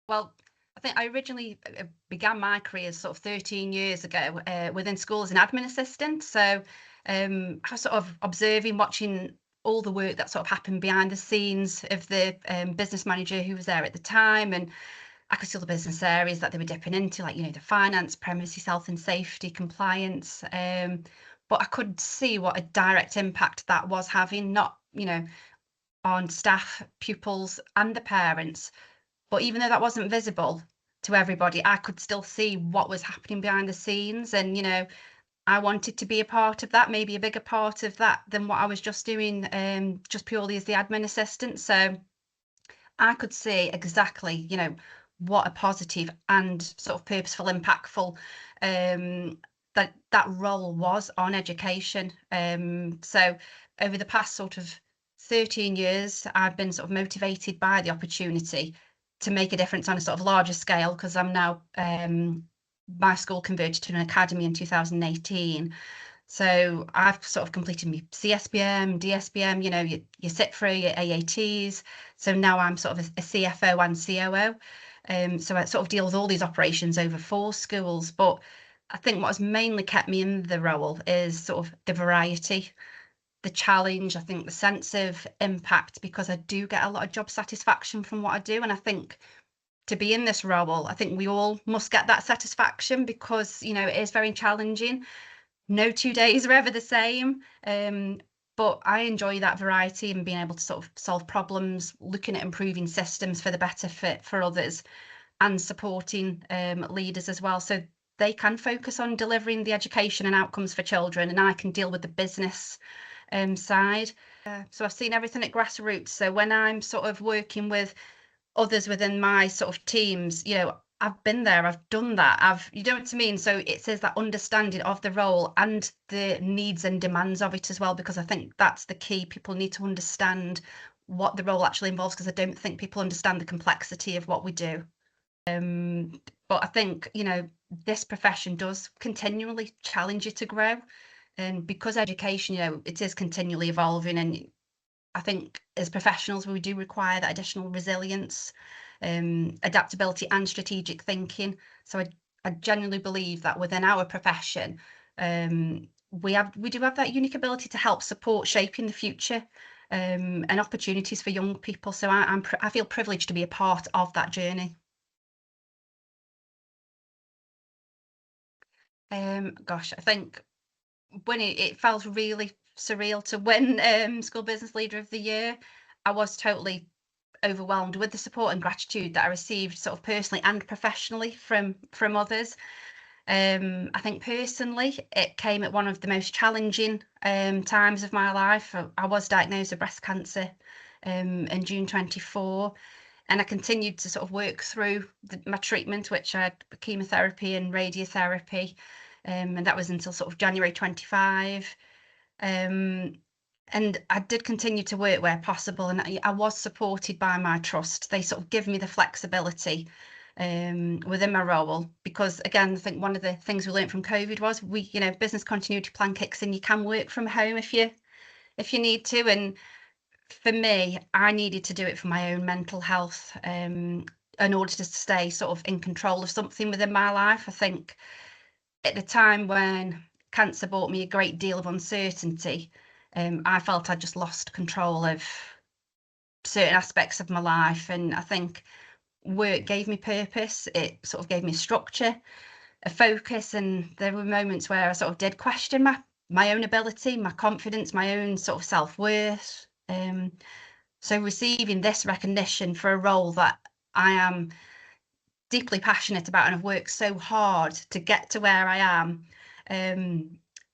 Well, I think I originally began my career sort of 13 years ago within school as an admin assistant. So I was sort of observing, watching all the work that sort of happened behind the scenes of the business manager who was there at the time. And I could see all the business areas that they were dipping into, like, the finance, premises, health and safety, compliance. But I could see what a direct impact that was having, not, on staff, pupils, and the parents. But even though that wasn't visible to everybody, I could still see what was happening behind the scenes. And, I wanted to be a part of that, maybe a bigger part of that than what I was just doing, just purely as the admin assistant. So I could see exactly, what a positive and sort of purposeful, impactful that role was on education. So over the past sort of 13 years, I've been sort of motivated by the opportunity to make a difference on a sort of larger scale, because I'm now my school converted to an academy in 2018. So I've sort of completed my CSBM, DSBM, you sit through your AATs. So now I'm sort of a CFO and COO. So I sort of deal with all these operations over 4 schools. But I think what has mainly kept me in the role is sort of the variety, the challenge, I think the sense of impact, because I do get a lot of job satisfaction from what I do. And I think to be in this role, I think we all must get that satisfaction, because, it is very challenging. No 2 days are ever the same. But I enjoy that variety and being able to sort of solve problems, looking at improving systems for the better fit for others, and supporting leaders as well, so they can focus on delivering the education and outcomes for children, and I can deal with the business side. So I've seen everything at grassroots. So when I'm sort of working with others within my sort of teams, I've been there, I've done that, you know what I mean? So it says that understanding of the role and the needs and demands of it as well, because I think that's the key. People need to understand what the role actually involves, because I don't think people understand the complexity of what we do. But I think, this profession does continually challenge you to grow. And because education, it is continually evolving. And I think as professionals, we do require that additional resilience, adaptability and strategic thinking. So I genuinely believe that within our profession, we do have that unique ability to help support shaping the future, and opportunities for young people. So I feel privileged to be a part of that journey. Gosh, I think when it felt really surreal to win School Business Leader of the Year. I was totally overwhelmed with the support and gratitude that I received, sort of personally and professionally, from others. I think personally, it came at one of the most challenging times of my life. I was diagnosed with breast cancer in June 24, and I continued to sort of work through my treatment, which I had chemotherapy and radiotherapy, and that was until sort of January 25. And I did continue to work where possible, and I was supported by my trust. They sort of give me the flexibility within my role, because again, I think one of the things we learned from COVID was business continuity plan kicks in. You can work from home if you need to, and for me, I needed to do it for my own mental health, in order to stay sort of in control of something within my life. I think at the time when cancer brought me a great deal of uncertainty, I felt I'd just lost control of certain aspects of my life. And I think work gave me purpose. It sort of gave me structure, a focus. And there were moments where I sort of did question my own ability, my confidence, my own sort of self-worth. So receiving this recognition for a role that I am deeply passionate about and have worked so hard to get to where I am,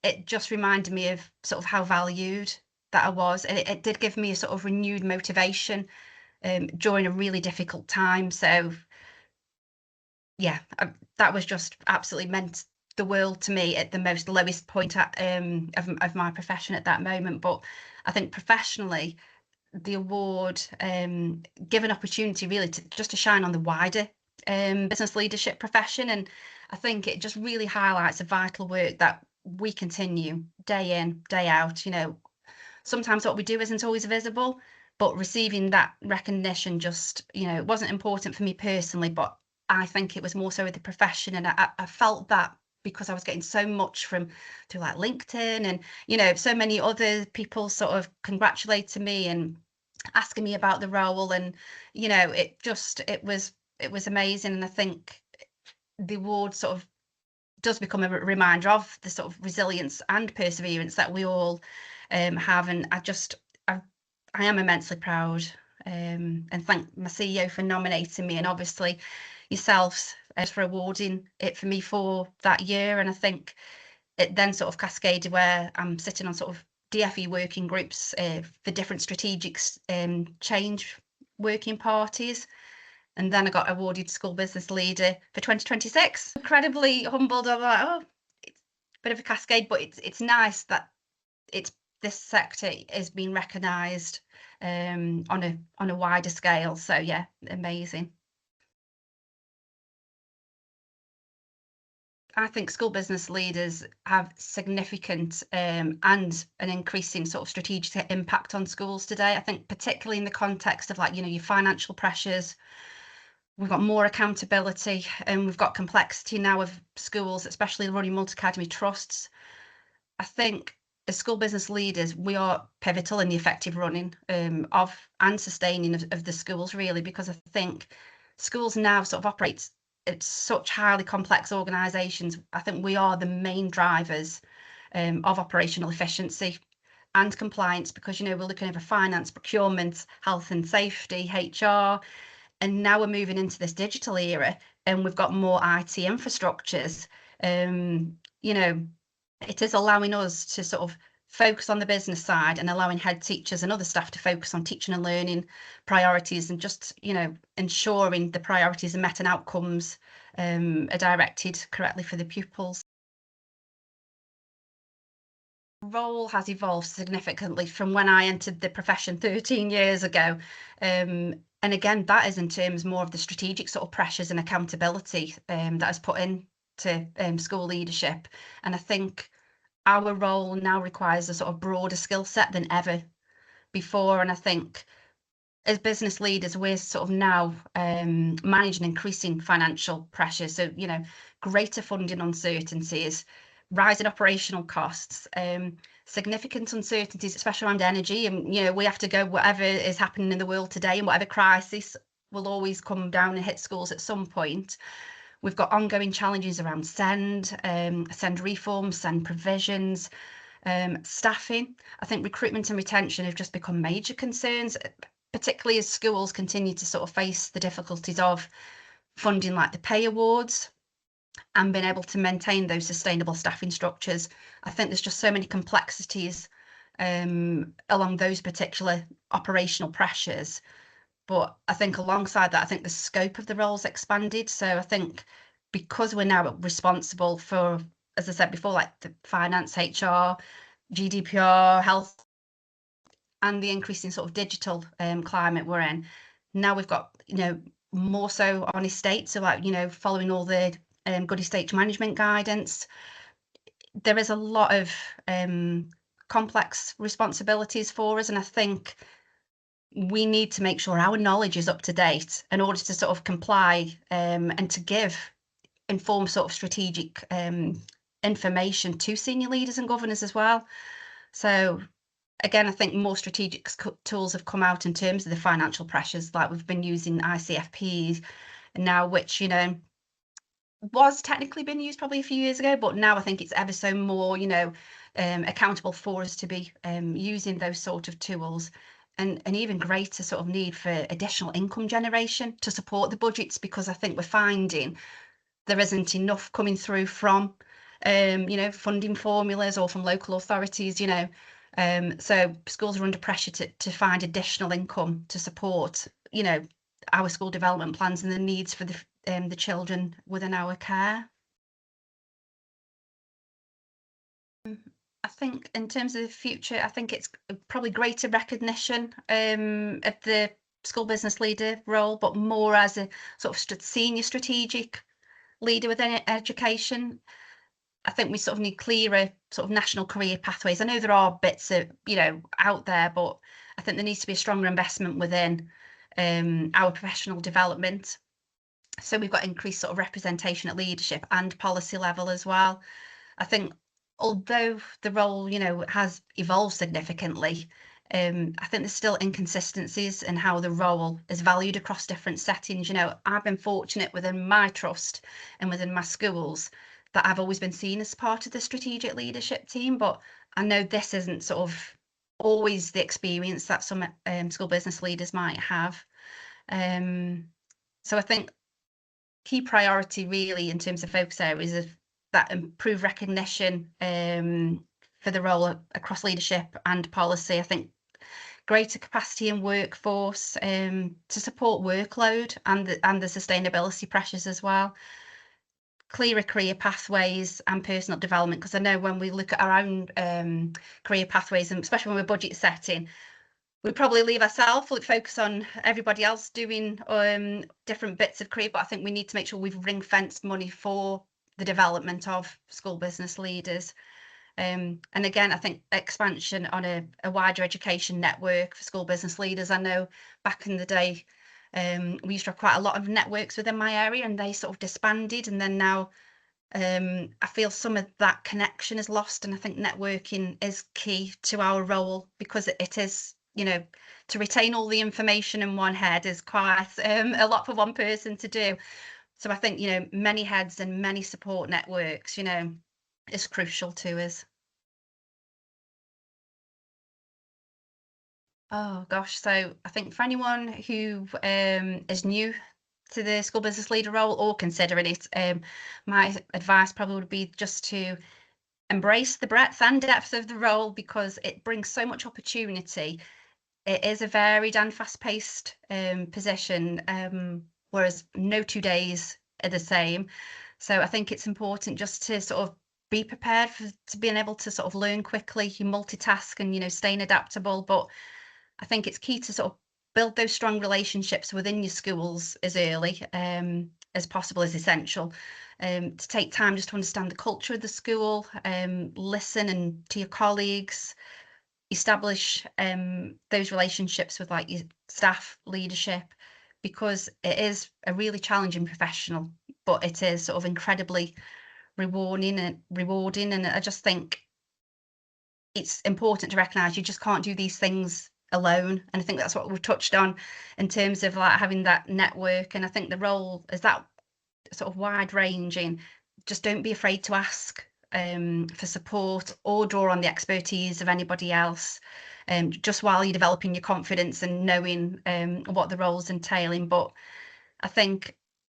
it just reminded me of sort of how valued that I was. And it did give me a sort of renewed motivation during a really difficult time. So yeah, that was just absolutely meant the world to me at the most lowest point of my profession at that moment. But I think professionally, the award give an opportunity really to shine on the wider business leadership profession. And I think it just really highlights the vital work that we continue day in, day out. Sometimes what we do isn't always visible, but receiving that recognition just, it wasn't important for me personally, but I think it was more so with the profession. And I felt that because I was getting so much through like LinkedIn and, so many other people sort of congratulating me and asking me about the role. And, it was amazing. And I think the award sort of does become a reminder of the sort of resilience and perseverance that we all have. And I am immensely proud, and thank my CEO for nominating me, and obviously yourselves for awarding it for me for that year. And I think it then sort of cascaded where I'm sitting on sort of DFE working groups for different strategic change working parties. And then I got awarded School Business Leader for 2026. Incredibly humbled. I'm like, oh, it's a bit of a cascade, but it's nice that it's this sector is being recognised on a wider scale. So yeah, amazing. I think school business leaders have significant and an increasing sort of strategic impact on schools today. I think particularly in the context of like, your financial pressures. We've got more accountability, and we've got complexity now of schools, especially running multi-academy trusts. I think as school business leaders, we are pivotal in the effective running of and sustaining of the schools, really, because I think schools now sort of operate at such highly complex organisations. I think we are the main drivers of operational efficiency and compliance, because, we're looking over finance, procurement, health and safety, HR. And now we're moving into this digital era, and we've got more IT infrastructures. It is allowing us to sort of focus on the business side and allowing head teachers and other staff to focus on teaching and learning priorities, and just, ensuring the priorities are met and outcomes are directed correctly for the pupils. Role has evolved significantly from when I entered the profession 13 years ago. And again, that is in terms more of the strategic sort of pressures and accountability that is put into school leadership. And I think our role now requires a sort of broader skill set than ever before. And I think as business leaders, we're sort of now managing increasing financial pressure. So, greater funding uncertainties, rising operational costs, significant uncertainties, especially around energy. And, we have to go, whatever is happening in the world today and whatever crisis will always come down and hit schools at some point. We've got ongoing challenges around SEND reforms, SEND provisions, staffing. I think recruitment and retention have just become major concerns, particularly as schools continue to sort of face the difficulties of funding like the pay awards and being able to maintain those sustainable staffing structures. I think there's just so many complexities along those particular operational pressures. But I think alongside that, I think the scope of the role's expanded. So I think because we're now responsible for, as I said before, like the finance, HR, GDPR, health, and the increasing sort of digital climate we're in, now we've got, more so on estate. So like, following all the good estate management guidance, there is a lot of complex responsibilities for us. And I think we need to make sure our knowledge is up to date in order to sort of comply and to give informed sort of strategic information to senior leaders and governors as well. So again, I think more strategic tools have come out in terms of the financial pressures, like we've been using ICFPs now, which, was technically been used probably a few years ago, but now I think it's ever so more, accountable for us to be using those sort of tools. And an even greater sort of need for additional income generation to support the budgets, because I think we're finding there isn't enough coming through from, funding formulas or from local authorities, so schools are under pressure to find additional income to support, our school development plans and the needs for the children within our care. I think in terms of the future, I think it's probably greater recognition of the school business leader role, but more as a sort of senior strategic leader within education. I think we sort of need clearer sort of national career pathways. I know there are bits of, out there, but I think there needs to be a stronger investment within our professional development. So we've got increased sort of representation at leadership and policy level as well. I think although the role, has evolved significantly, I think there's still inconsistencies in how the role is valued across different settings. I've been fortunate within my trust and within my schools that I've always been seen as part of the strategic leadership team, but I know this isn't sort of always the experience that some school business leaders might have. So I think key priority really in terms of focus areas of that improved recognition for the role across leadership and policy. I think greater capacity in workforce to support workload and the sustainability pressures as well. Clearer career pathways and personal development, because I know when we look at our own career pathways, and especially when we're budget setting, we probably leave ourselves, focus on everybody else doing different bits of career, but I think we need to make sure we've ring-fenced money for the development of school business leaders. And again, I think expansion on a wider education network for school business leaders. I know back in the day, we used to have quite a lot of networks within my area, and they sort of disbanded, and then now I feel some of that connection is lost, and I think networking is key to our role, because it is, to retain all the information in one head is quite a lot for one person to do. So I think, many heads and many support networks, is crucial to us. Oh gosh, so I think for anyone who is new to the school business leader role or considering it, my advice probably would be just to embrace the breadth and depth of the role, because it brings so much opportunity. It is a varied and fast-paced position, whereas no 2 days are the same. So I think it's important just to sort of be prepared to being able to sort of learn quickly, you multitask and, staying adaptable. But I think it's key to sort of build those strong relationships within your schools as early as possible is essential. To take time just to understand the culture of the school, listen and to your colleagues, establish those relationships with like your staff leadership, because it is a really challenging professional, but it is sort of incredibly rewarding. And I just think it's important to recognize you just can't do these things alone. And I think that's what we've touched on in terms of like having that network. And I think the role is that sort of wide ranging. Just don't be afraid to ask for support or draw on the expertise of anybody else, just while you're developing your confidence and knowing what the role's entailing. But I think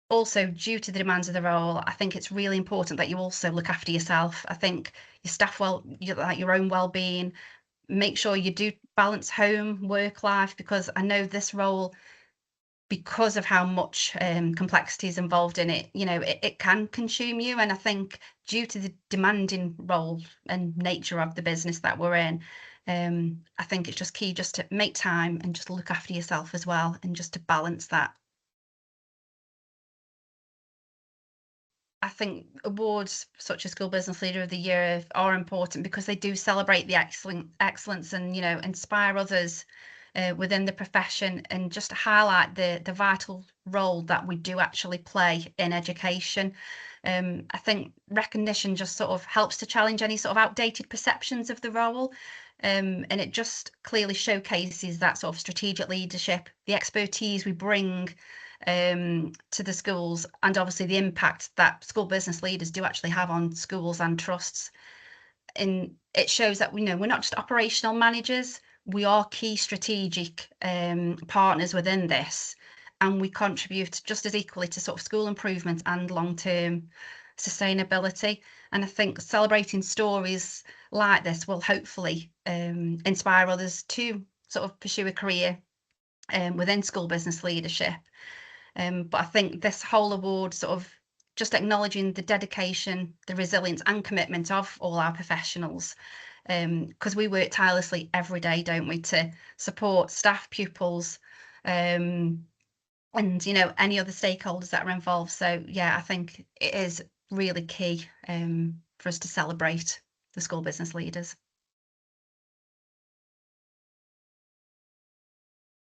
also, due to the demands of the role, I think it's really important that you also look after yourself. I think your staff your own well-being, make sure you do balance home, work life, because I know this role, because of how much complexity is involved in it, it can consume you. And I think due to the demanding role and nature of the business that we're in, I think it's just key just to make time and just look after yourself as well, and just to balance that. I think awards such as School Business Leader of the Year are important because they do celebrate the excellence and, inspire others within the profession, and just highlight the vital role that we do actually play in education. I think recognition just sort of helps to challenge any sort of outdated perceptions of the role. And it just clearly showcases that sort of strategic leadership, the expertise we bring to the schools, and obviously the impact that school business leaders do actually have on schools and trusts. And it shows that we're not just operational managers, we are key strategic partners within this, and we contribute just as equally to sort of school improvement and long-term sustainability. And I think celebrating stories like this will hopefully inspire others to sort of pursue a career within school business leadership. But I think this whole award sort of just acknowledging the dedication, the resilience and commitment of all our professionals, because we work tirelessly every day, don't we, to support staff, pupils, and any other stakeholders that are involved. So yeah, I think it is really key for us to celebrate the school business leaders.